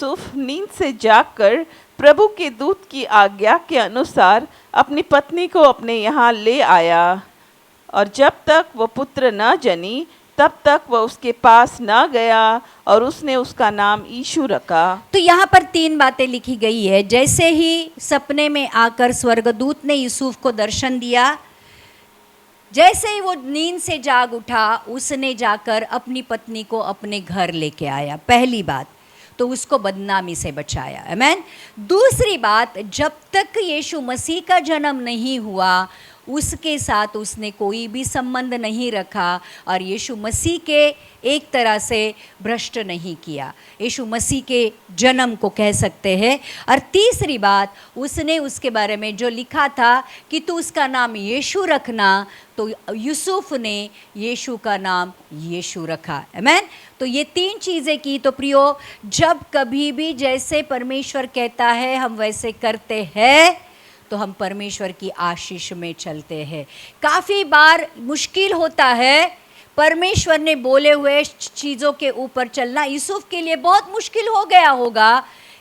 यूसुफ नींद से जागकर प्रभु के दूत की आज्ञा के अनुसार अपनी पत्नी को अपने यहाँ ले आया, और जब तक वह पुत्र न जनी तब तक वह उसके पास न गया, और उसने उसका नाम यीशु रखा। तो यहाँ पर 3 बातें लिखी गई है। जैसे ही सपने में आकर स्वर्गदूत ने यूसुफ को दर्शन दिया, जैसे ही वो नींद से जाग उठा, उसने जाकर अपनी पत्नी को अपने घर लेके आया। पहली बात तो उसको बदनामी से बचाया। आमीन। दूसरी बात, जब तक यीशु मसीह का जन्म नहीं हुआ उसके साथ उसने कोई भी संबंध नहीं रखा और यीशु मसीह के एक तरह से भ्रष्ट नहीं किया, यीशु मसीह के जन्म को कह सकते हैं। और तीसरी बात, उसने उसके बारे में जो लिखा था कि तू उसका नाम यीशु रखना, तो यूसुफ ने यीशु का नाम यीशु रखा। आमीन। तो ये 3 चीज़ें की। तो प्रियो, जब कभी भी जैसे परमेश्वर कहता है हम वैसे करते हैं तो हम परमेश्वर की आशीष में चलते हैं। काफ़ी बार मुश्किल होता है परमेश्वर ने बोले हुए चीज़ों के ऊपर चलना। यूसुफ के लिए बहुत मुश्किल हो गया होगा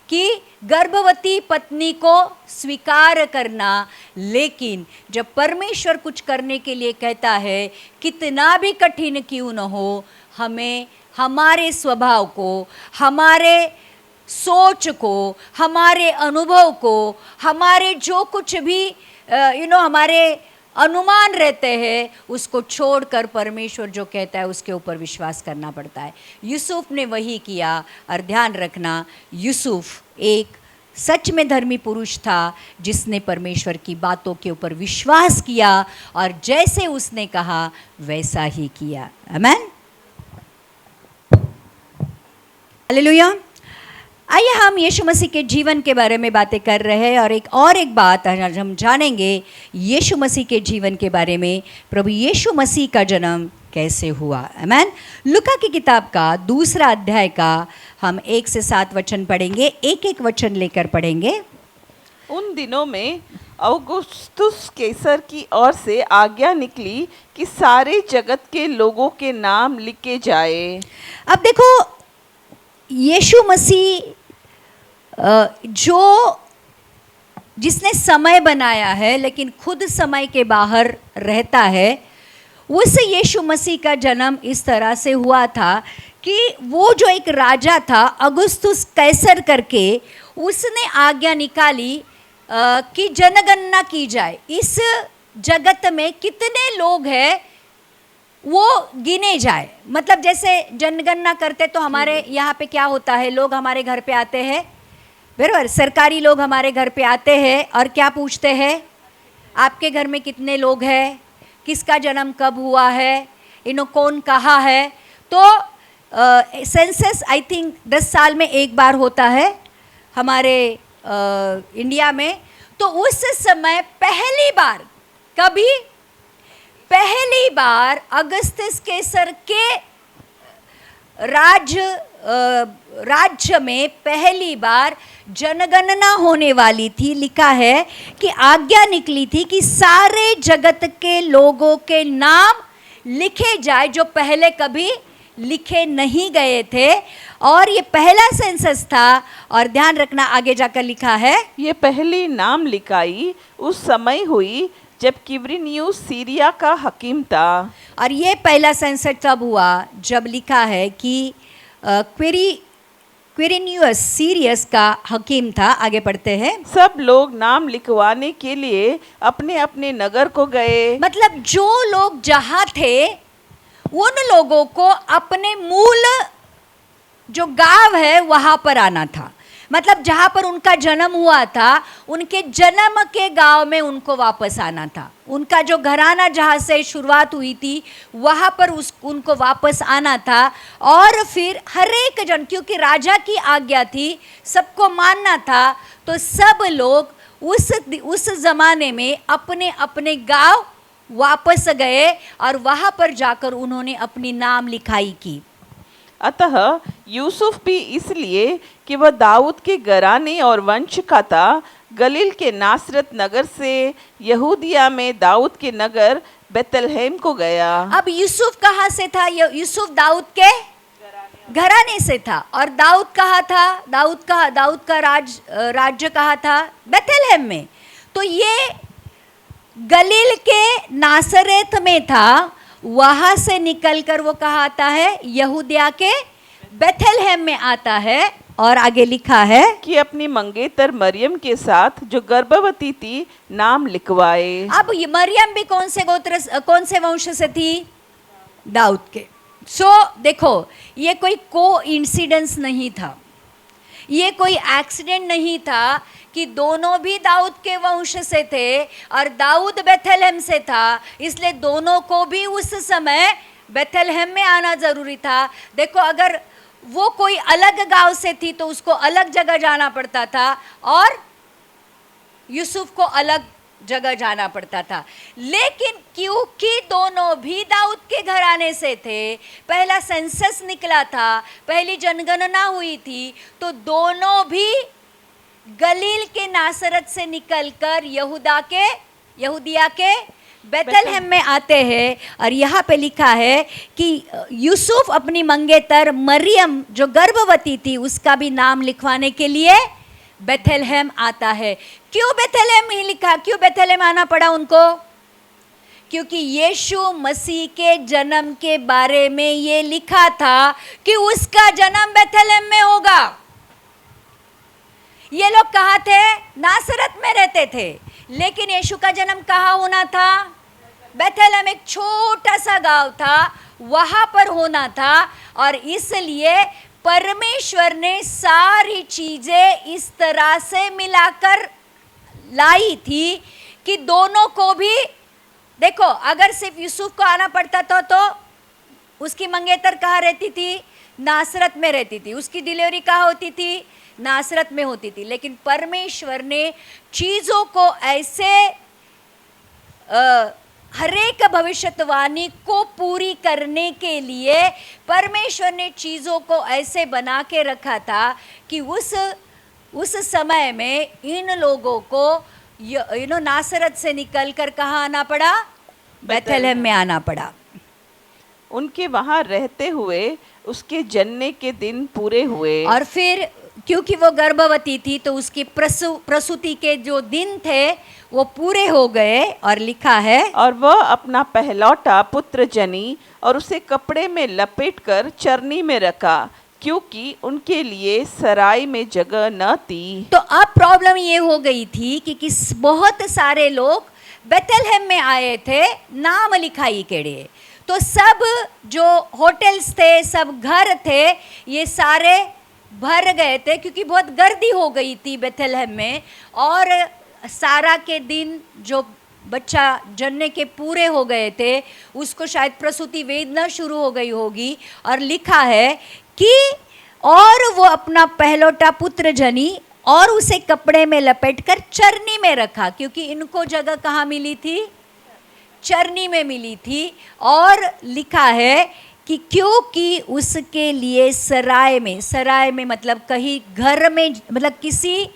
कि गर्भवती पत्नी को स्वीकार करना, लेकिन जब परमेश्वर कुछ करने के लिए कहता है, कितना भी कठिन क्यों न हो, हमें हमारे स्वभाव को, हमारे सोच को, हमारे अनुभव को, हमारे जो कुछ भी हमारे अनुमान रहते हैं उसको छोड़कर परमेश्वर जो कहता है उसके ऊपर विश्वास करना पड़ता है। यूसुफ ने वही किया। और ध्यान रखना, यूसुफ एक सच में धर्मी पुरुष था जिसने परमेश्वर की बातों के ऊपर विश्वास किया और जैसे उसने कहा वैसा ही किया। आमीन। हालेलुया। आइए हम यीशु मसीह के जीवन के बारे में बातें कर रहे हैं और एक बात आज हम जानेंगे यीशु मसीह के जीवन के बारे में, प्रभु यीशु मसीह का जन्म कैसे हुआ। आमीन। लूका की किताब का 2 अध्याय का हम 1 से 7 वचन पढ़ेंगे, एक वचन लेकर पढ़ेंगे। उन दिनों में औगुस्तुस कैसर की ओर से आज्ञा निकली कि सारे जगत के लोगों के नाम लिखे जाए। अब देखो, यीशु मसीह जो जिसने समय बनाया है लेकिन खुद समय के बाहर रहता है, उस यीशु मसीह का जन्म इस तरह से हुआ था कि वो जो एक राजा था औगुस्तुस कैसर करके, उसने आज्ञा निकाली कि जनगणना की जाए। इस जगत में कितने लोग हैं वो गिने जाए। मतलब जैसे जनगणना करते तो हमारे यहाँ पे क्या होता है, लोग हमारे घर पे आते हैं, बराबर, सरकारी लोग हमारे घर पे आते हैं और क्या पूछते हैं, आपके घर में कितने लोग हैं, किसका जन्म कब हुआ है, कौन कहाँ है। तो सेंसस आई थिंक 10 साल में एक बार होता है हमारे इंडिया में। तो उस समय पहली बार अगस्तिस कैसर के राज्य में पहली बार जनगणना होने वाली थी। लिखा है कि आज्ञा निकली थी कि सारे जगत के लोगों के नाम लिखे जाए जो पहले कभी लिखे नहीं गए थे। और ये पहला सेंसस था। और ध्यान रखना, आगे जाकर लिखा है, ये पहली नाम लिखाई उस समय हुई जब क्विरिनियुस सीरिया का हकीम था। और ये पहला सेंसस तब हुआ जब लिखा है कि क्विरिनियुस सीरियस का हकीम था। आगे पढ़ते हैं। सब लोग नाम लिखवाने के लिए अपने अपने नगर को गए। मतलब जो लोग जहाँ थे उन लोगों को अपने मूल जो गांव है वहाँ पर आना था। मतलब जहाँ पर उनका जन्म हुआ था, उनके जन्म के गांव में उनको वापस आना था। उनका जो घराना जहाँ से शुरुआत हुई थी वहाँ पर उनको वापस आना था। और फिर हर एक जन, क्योंकि राजा की आज्ञा थी, सबको मानना था, तो सब लोग उस ज़माने में अपने अपने गांव वापस गए और वहाँ पर जाकर उन्होंने अपनी नाम लिखाई की। अतः यूसुफ भी इसलिए कि वह दाऊद के घराने और वंश का था, गलील के नासरत नगर से यहूदिया में दाऊद के नगर बेतलहेम को गया। अब यूसुफ कहाँ से था? यूसुफ दाऊद के घराने से था। और दाऊद कहाँ था? दाऊद का राज्य कहाँ था? बेथलेहम में। तो ये गलील के नासरेत में था, वहां से निकलकर वो कहाँ आता है? यहूदिया के बेथलेहम में आता है। और आगे लिखा है कि अपनी मंगेतर मरियम के साथ जो गर्भवती थी नाम लिखवाए। अब ये मरियम भी कौन से वंश से थी? दाऊद के। देखो, ये कोई कोइंसिडेंस नहीं था, ये कोई एक्सीडेंट नहीं था कि दोनों भी दाऊद के वंश से थे और दाऊद बेथलेहम से था, इसलिए दोनों को भी उस समय बेथलेहम में आना जरूरी था। देखो, अगर वो कोई अलग गांव से थी तो उसको अलग जगह जाना पड़ता था और यूसुफ को अलग जगह जाना पड़ता था। लेकिन क्योंकि दोनों भी दाऊद के घराने से थे, पहला सेंसस निकला था, पहली जनगणना हुई थी, तो दोनों भी गलील के नासरत से निकलकर यहूदिया के बेथलेहम में आते हैं। और यहाँ पे लिखा है कि यूसुफ अपनी मंगेतर मरियम जो गर्भवती थी उसका भी नाम लिखवाने के लिए बेथलेहम आता है। क्यों बेथलेहम ही लिखा? क्यों बेथलेहम आना पड़ा उनको? क्योंकि यीशु मसीह के जन्म के बारे में ये लिखा था कि उसका जन्म बेथलेहम में होगा। ये लोग कहाँ थे? नासरत में रहते थे, लेकिन यीशु का जन्म कहाँ होना था? बेथलेहम, एक छोटा सा गांव था, वहां पर होना था। और इसलिए परमेश्वर ने सारी चीजें इस तरह से मिलाकर लाई थी कि दोनों को भी, देखो, अगर सिर्फ यूसुफ को आना पड़ता था तो उसकी मंगेतर कहाँ रहती थी? नासरत में रहती थी। उसकी डिलीवरी कहाँ होती थी? नासरत में होती थी। लेकिन परमेश्वर ने चीजों को ऐसे हरेक भविष्यवाणी को पूरी करने के लिए परमेश्वर ने चीजों को ऐसे बना के रखा था कि उस समय में इन लोगों को नासरत से निकलकर कहाँ आना पड़ा? बेथलेहम में आना पड़ा। उनके वहां रहते हुए उसके जन्ने के दिन पूरे हुए। और फिर क्योंकि वो गर्भवती थी तो उसकी प्रसूति के जो दिन थे वो पूरे हो गए। और लिखा है, और वह अपना पहलौठा पुत्र जनी और उसे कपड़े में लपेटकर चरनी में रखा, क्योंकि उनके लिए सराय में जगह न थी। तो अब प्रॉब्लम ये हो गई थी कि बहुत सारे लोग बेथलेहम में आए थे नाम लिखाई के लिए। तो सब जो होटल्स थे, सब घर थे, ये सारे भर गए थे क्योंकि बहुत गर्दी हो गई थी बेथलेहम में। और सारा के दिन जो बच्चा जन्ने के पूरे हो गए थे उसको शायद प्रसूति वेदना शुरू हो गई होगी। और लिखा है कि और वो अपना पहलौठा पुत्र जनी और उसे कपड़े में लपेटकर चरनी में रखा, क्योंकि इनको जगह कहाँ मिली थी? चरनी में मिली थी। और लिखा है कि क्योंकि उसके लिए सराय में मतलब कहीं घर में, मतलब किसी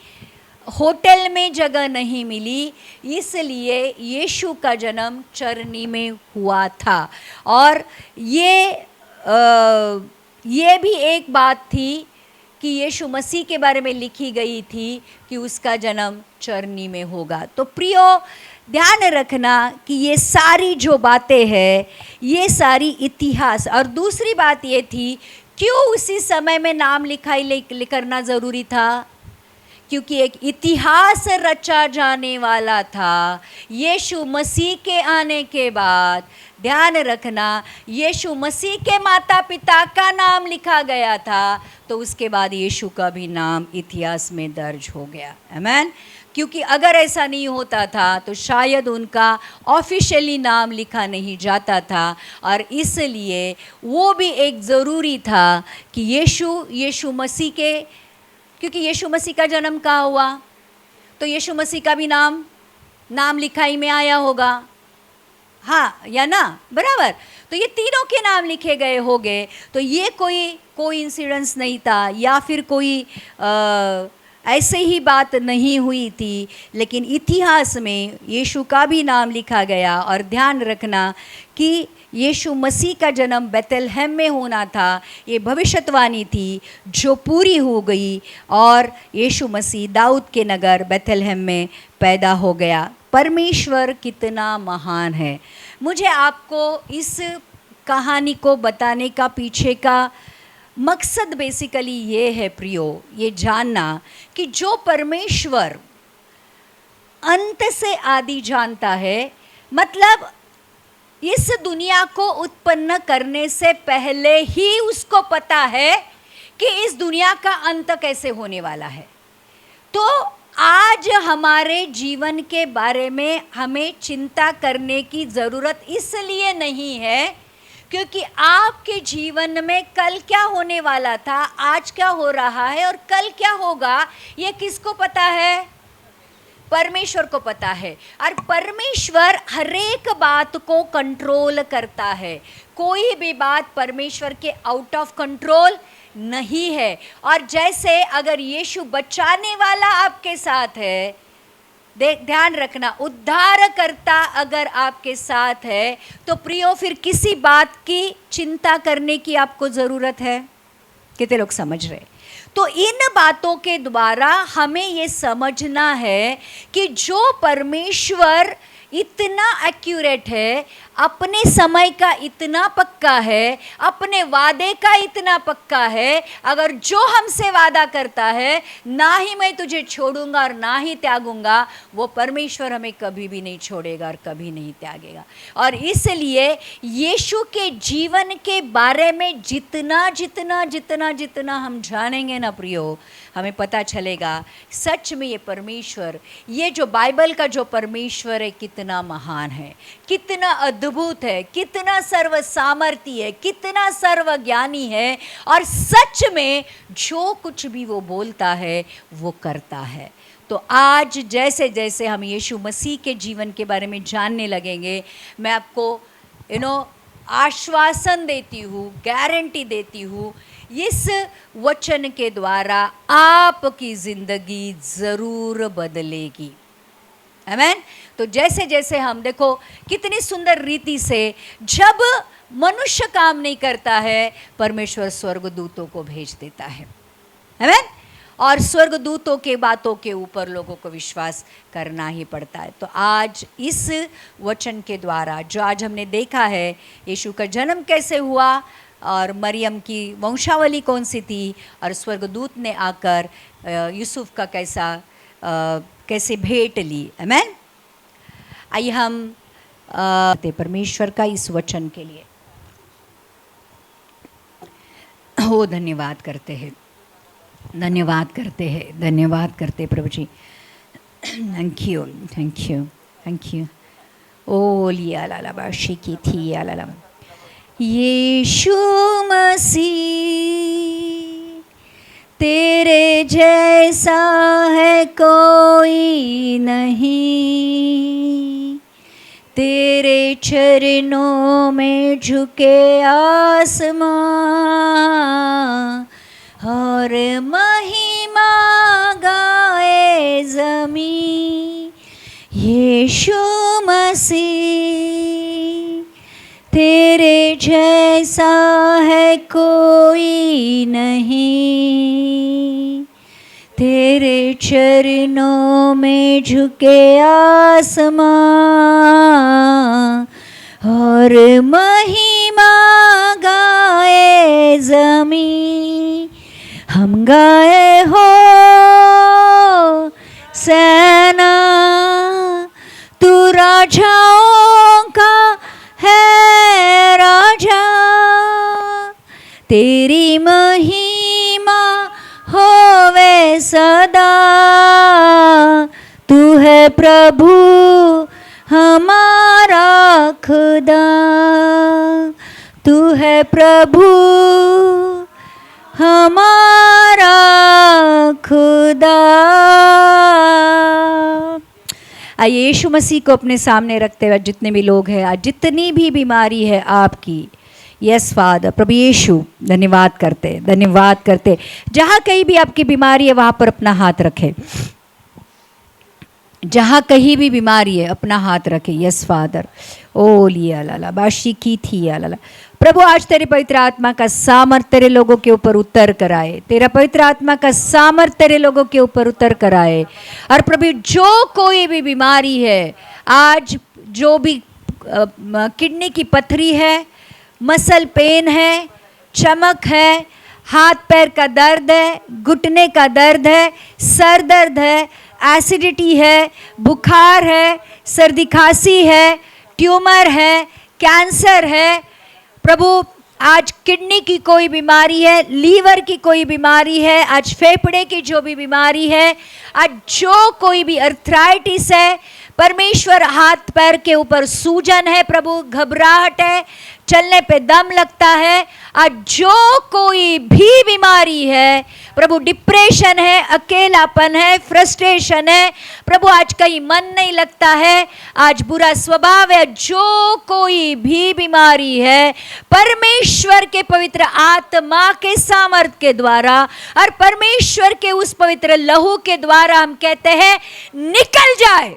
होटल में जगह नहीं मिली, इसलिए यीशु का जन्म चरनी में हुआ था। और ये भी एक बात थी कि यीशु मसीह के बारे में लिखी गई थी कि उसका जन्म चरनी में होगा। तो प्रियो, ध्यान रखना कि ये सारी जो बातें हैं ये सारी इतिहास। और दूसरी बात ये थी, क्यों उसी समय में नाम लिखाई करना ज़रूरी था? क्योंकि एक इतिहास रचा जाने वाला था यीशु मसीह के आने के बाद। ध्यान रखना, यीशु मसीह के माता पिता का नाम लिखा गया था तो उसके बाद यीशु का भी नाम इतिहास में दर्ज हो गया। आमीन। क्योंकि अगर ऐसा नहीं होता था तो शायद उनका ऑफिशियली नाम लिखा नहीं जाता था। और इसलिए वो भी एक ज़रूरी था कि यीशु मसीह के, क्योंकि यीशु मसीह का जन्म कहाँ हुआ तो यीशु मसीह का भी नाम लिखाई में आया होगा, हाँ या ना? बराबर। तो ये तीनों के नाम लिखे गए होंगे। तो ये कोई इंसिडेंस नहीं था या फिर कोई ऐसे ही बात नहीं हुई थी, लेकिन इतिहास में यीशु का भी नाम लिखा गया। और ध्यान रखना कि यीशु मसीह का जन्म बेथलहम में होना था, ये भविष्यवाणी थी जो पूरी हो गई, और यीशु मसीह दाऊद के नगर बेथलहम में पैदा हो गया। परमेश्वर कितना महान है। मुझे आपको इस कहानी को बताने का पीछे का मकसद बेसिकली ये है प्रियो, ये जानना कि जो परमेश्वर अंत से आदि जानता है, मतलब इस दुनिया को उत्पन्न करने से पहले ही उसको पता है कि इस दुनिया का अंत कैसे होने वाला है। तो आज हमारे जीवन के बारे में हमें चिंता करने की ज़रूरत इसलिए नहीं है क्योंकि आपके जीवन में कल क्या होने वाला था, आज क्या हो रहा है और कल क्या होगा, ये किसको पता है? परमेश्वर को पता है। और परमेश्वर हर एक बात को कंट्रोल करता है। कोई भी बात परमेश्वर के आउट ऑफ कंट्रोल नहीं है। और जैसे अगर यीशु बचाने वाला आपके साथ है, ध्यान रखना, उद्धार करता अगर आपके साथ है, तो प्रियो फिर किसी बात की चिंता करने की आपको ज़रूरत है? कितने लोग समझ रहे? तो इन बातों के द्वारा हमें ये समझना है कि जो परमेश्वर इतना एक्यूरेट है, अपने समय का इतना पक्का है, अपने वादे का इतना पक्का है, अगर जो हमसे वादा करता है ना ही मैं तुझे छोड़ूंगा और ना ही त्यागूंगा, वो परमेश्वर हमें कभी भी नहीं छोड़ेगा और कभी नहीं त्यागेगा। और इसलिए यीशु के जीवन के बारे में जितना जितना जितना जितना हम जानेंगे ना प्रियो, हमें पता चलेगा सच में ये परमेश्वर, ये जो बाइबल का जो परमेश्वर है कितना महान है, कितना अद्भुत है, कितना सर्व सामर्थी है, कितना सर्वज्ञानी है, और सच में जो कुछ भी वो बोलता है वो करता है। तो आज जैसे जैसे हम यीशु मसीह के जीवन के बारे में जानने लगेंगे, मैं आपको आश्वासन देती हूँ, गारंटी देती हूँ, इस वचन के द्वारा आपकी ज़िंदगी ज़रूर बदलेगी। आमीन। तो जैसे जैसे हम देखो कितनी सुंदर रीति से जब मनुष्य काम नहीं करता है, परमेश्वर स्वर्गदूतों को भेज देता है। आमीन। और स्वर्गदूतों के बातों के ऊपर लोगों को विश्वास करना ही पड़ता है। तो आज इस वचन के द्वारा जो आज हमने देखा है, यीशु का जन्म कैसे हुआ और मरियम की वंशावली कौन सी थी, और स्वर्गदूत ने आकर यूसुफ का कैसे भेंट ली। आमीन। आइए हम परमेश्वर का इस वचन के लिए धन्यवाद करते हैं, धन्यवाद करते हैं, धन्यवाद करते प्रभु जी। Thank you, thank you, thank you. ओ लिया लाला बाशी की थी या लाला। यीशु मसीह तेरे जैसा है कोई नहीं, तेरे चरणों में झुके आसमां और महिमा गाए ज़मीं। यीशु मसीह तेरे जैसा है कोई नहीं, तेरे चरणों में झुके आसमां और महिमा गाए ज़मीं। हम गाए हो सेना, तू राजाओं का है राजा, तेरी महिमा होवे सदा। तू है प्रभु हमारा खुदा, तू है प्रभु हमारा खुदा। आइए यीशु मसीह को अपने सामने रखते हुए जितने भी लोग हैं, आज जितनी भी बीमारी है आपकी, यस फादर। प्रभु यीशु धन्यवाद करते, धन्यवाद करते। जहाँ कहीं भी आपकी बीमारी है वहाँ पर अपना हाथ रखें, जहाँ कहीं भी बीमारी है अपना हाथ रखे। Yes father. ओ लिया लाला बाशी की थी या लाला। प्रभु आज तेरे पवित्र आत्मा का सामर्थ तेरे लोगों के ऊपर उतर कर आए, तेरा पवित्र आत्मा का सामर्थ तेरे लोगों के ऊपर उतर कर आए। और प्रभु जो कोई भी बीमारी है आज, जो भी किडनी की पथरी है, मसल पेन है, चमक है, हाथ पैर का दर्द है, घुटने का दर्द है, सर दर्द है, एसिडिटी है, बुखार है, सर्दी खांसी है, ट्यूमर है, कैंसर है, प्रभु आज किडनी की कोई बीमारी है, लीवर की कोई बीमारी है, आज फेफड़े की जो भी बीमारी है, आज जो कोई भी अर्थराइटिस है, परमेश्वर हाथ पैर के ऊपर सूजन है, प्रभु घबराहट है, चलने पे दम लगता है, आज जो कोई भी बीमारी है प्रभु, डिप्रेशन है, अकेलापन है, फ्रस्ट्रेशन है, प्रभु आज कहीं मन नहीं लगता है, आज बुरा स्वभाव है, जो कोई भी बीमारी है परमेश्वर के पवित्र आत्मा के सामर्थ के द्वारा और परमेश्वर के उस पवित्र लहू के द्वारा हम कहते हैं निकल जाए,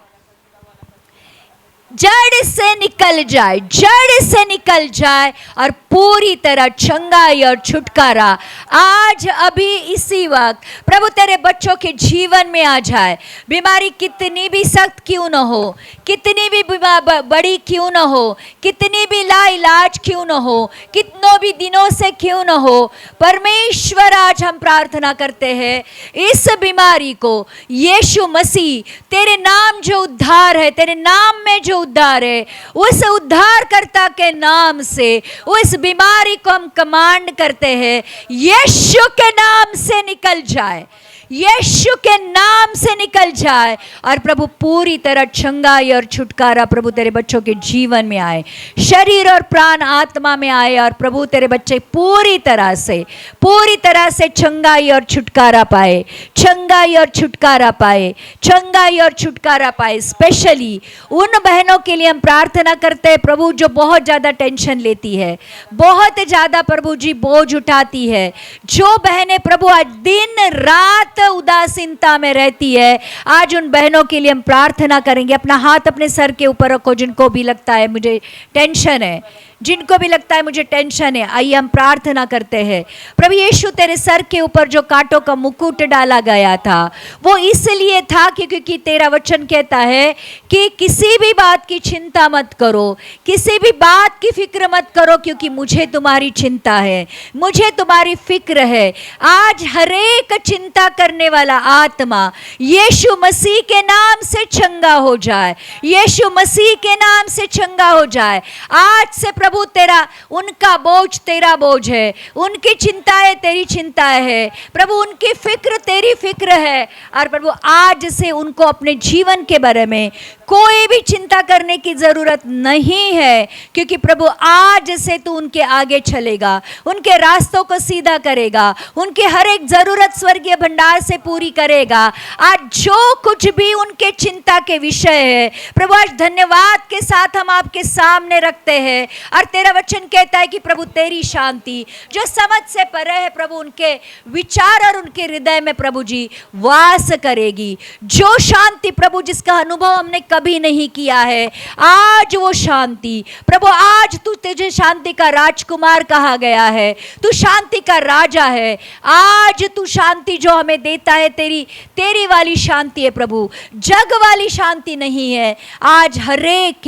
जड़ से निकल जाए, जड़ से निकल जाए और पूरी तरह चंगाई और छुटकारा आज अभी इसी वक्त प्रभु तेरे बच्चों के जीवन में आ जाए। बीमारी कितनी भी सख्त क्यों न हो, कितनी भी बड़ी क्यों न हो, कितनी भी लाइलाज क्यों न हो, कितनों भी दिनों से क्यों न हो, परमेश्वर आज हम प्रार्थना करते हैं इस बीमारी को यीशु मसीह तेरे नाम जो उद्धार है, तेरे नाम में जो उद्धार है, उस उद्धारकर्ता के नाम से उस बीमारी को हम कमांड करते हैं यीशु के नाम से निकल जाए, यीशु के नाम से निकल जाए और प्रभु पूरी तरह चंगाई और छुटकारा प्रभु तेरे बच्चों के जीवन में आए, शरीर और प्राण आत्मा में आए और प्रभु तेरे बच्चे पूरी तरह से चंगाई और छुटकारा पाए, चंगाई और छुटकारा पाए, चंगाई और छुटकारा पाए। स्पेशली उन बहनों के लिए हम प्रार्थना करते हैं प्रभु जो बहुत ज़्यादा टेंशन लेती है, बहुत ज़्यादा प्रभु जी बोझ उठाती है, जो बहनें प्रभु आज दिन रात उदासीनता में रहती है, आज उन बहनों के लिए हम प्रार्थना करेंगे। अपना हाथ अपने सर के ऊपर रखो, जिनको भी लगता है मुझे टेंशन है, जिनको भी लगता है मुझे टेंशन है, आइए हम प्रार्थना करते हैं। प्रभु यीशु तेरे सर के ऊपर जो कांटों का मुकुट डाला गया था वो इसलिए था क्योंकि तेरा वचन कहता है कि किसी भी बात की चिंता मत करो, किसी भी बात की फिक्र मत करो, क्योंकि मुझे तुम्हारी चिंता है, मुझे तुम्हारी फिक्र है। आज हरेक चिंता करने वाला आत्मा यीशु मसीह के नाम से चंगा हो जाए, यीशु मसीह के नाम से चंगा हो जाए। आज से प्रभु तेरा उनका बोझ तेरा बोझ है, उनकी चिंताएं तेरी चिंताएं है प्रभु, उनकी फिक्र तेरी फिक्र है। और प्रभु आज से उनको अपने जीवन के बारे में कोई भी चिंता करने की जरूरत नहीं है, क्योंकि प्रभु आज से तू उनके आगे चलेगा, उनके रास्तों को सीधा करेगा, उनके हर एक जरूरत स्वर्गीय भंडार से पूरी करेगा। आज जो कुछ भी उनके चिंता के विषय है प्रभु आज धन्यवाद के साथ हम आपके सामने रखते हैं। और तेरा वचन कहता है कि प्रभु तेरी शांति जो समझ से परे है प्रभु उनके विचार और उनके हृदय में प्रभु जी वास करेगी। जो शांति प्रभु जिसका अनुभव हमने कभी नहीं किया है, आज वो शांति प्रभु, आज तू तुझे शांति का राजकुमार कहा गया है, तू शांति का राजा है। आज तू शांति जो हमें देता है तेरी वाली शांति है प्रभु, जग वाली शांति नहीं है। आज हरेक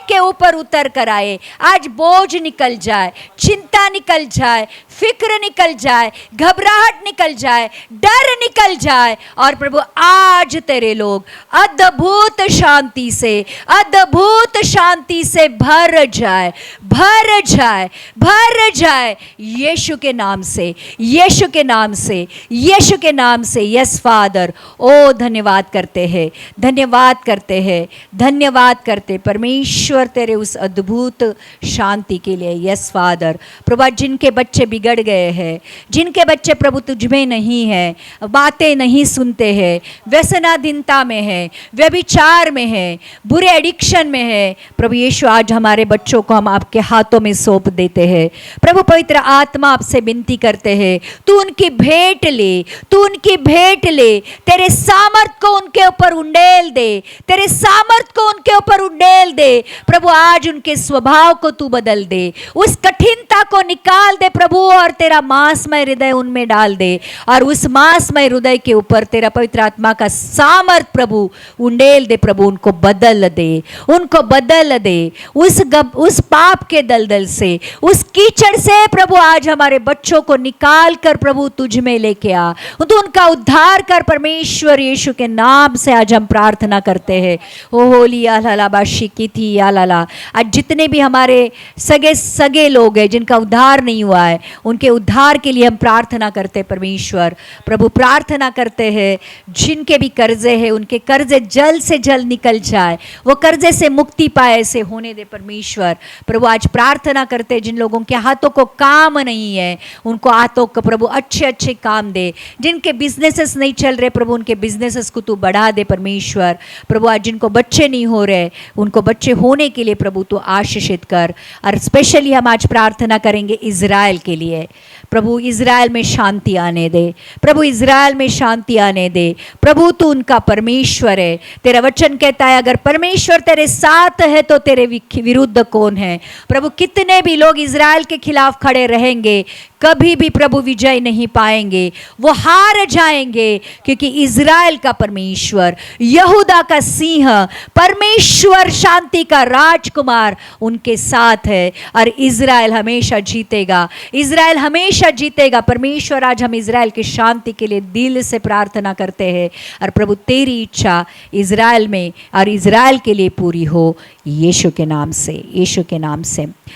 के ऊपर उतर कर आए, आज बोझ निकल जाए, चिंता निकल जाए, फिक्र निकल जाए, घबराहट निकल जाए, डर निकल जाए और प्रभु आज तेरे लोग अद्भुत शांति से भर जाए, भर जाए, भर जाए यीशु के नाम से, यीशु के नाम से, यीशु के नाम से। यस फादर, ओ धन्यवाद करते हैं, धन्यवाद करते हैं, धन्यवाद करते परमेश्वर तेरे उस अद्भुत शांति के लिए। यस फादर, प्रभु जिनके बच्चे बिगड़ गए हैं, जिनके बच्चे प्रभु तुझ में नहीं है, बातें नहीं सुनते हैं, व्यसनाधीनता में है, व्यभिचार में है, बुरे एडिक्शन में है, प्रभु यीशु आज हमारे बच्चों को हम आपके हाथों में सौंप देते हैं। प्रभु पवित्र आत्मा आपसे विनती करते हैं, तू उनकी भेंट ले, तू उनकी भेंट ले, तेरे सामर्थ को उनके ऊपर उंडेल दे, तेरे सामर्थ को उनके ऊपर उंडेल दे। प्रभु आज उनके स्वभाव को तू बदल दे, उस कठिनता को निकाल दे प्रभु, और तेरा मांसमय हृदय उनमें डाल दे, और उस मांसमय हृदय के ऊपर तेरा पवित्र आत्मा का सामर्थ प्रभु उंडेल दे। प्रभु उनको बदल दे, उनको बदल दे, उस पाप के दलदल से, उस कीचड़ से प्रभु आज हमारे बच्चों को निकाल कर प्रभु तुझ में लेके आ, तो उनका उद्धार कर परमेश्वर यीशु के नाम से आज हम प्रार्थना करते हैं। ओ होली आला बाशी की थी आला, आज जितने भी हमारे सगे लोग हैं जिनका उद्धार नहीं हुआ है, उनके उद्धार के लिए हम प्रार्थना करते हैं परमेश्वर। प्रभु प्रार्थना करते हैं जिनके भी कर्जे हैं उनके कर्जे जल्द से जल्द निकल जाए, वो कर्जे से मुक्ति पाए, ऐसे होने दे परमेश्वर। प्रभु आज प्रार्थना करते हैं जिन लोगों के हाथों को काम नहीं है, उनको हाथों को प्रभु अच्छे अच्छे काम दे, जिनके बिजनेसेस नहीं चल रहे प्रभु उनके बिजनेसेस को तू बढ़ा दे परमेश्वर। प्रभु आज जिनको बच्चे नहीं हो रहे उनको बच्चे होने के लिए प्रभु तू आशीषित कर। और स्पेशली हम आज प्रार्थना करेंगे इज़राइल के लिए, प्रभु इज़राइल में शांति आने दे, प्रभु इज़राइल में शांति आने दे। प्रभु तू उनका परमेश्वर है, तेरा वचन कहता है अगर परमेश्वर तेरे साथ है तो तेरे विरुद्ध कौन है। प्रभु कितने भी लोग इज़राइल के खिलाफ खड़े रहेंगे कभी भी प्रभु विजय नहीं पाएंगे, वो हार जाएंगे, क्योंकि इज़राइल का परमेश्वर, यहूदा का सिंह, परमेश्वर शांति का राजकुमार उनके साथ है, और इज़राइल हमेशा जीतेगा, इज़राइल हमेशा जीतेगा। परमेश्वर आज हम इज़राइल की शांति के लिए दिल से प्रार्थना करते हैं, और प्रभु तेरी इच्छा इज़राइल में और इज़राइल के लिए पूरी हो, यीशु के नाम से, यीशु के नाम से।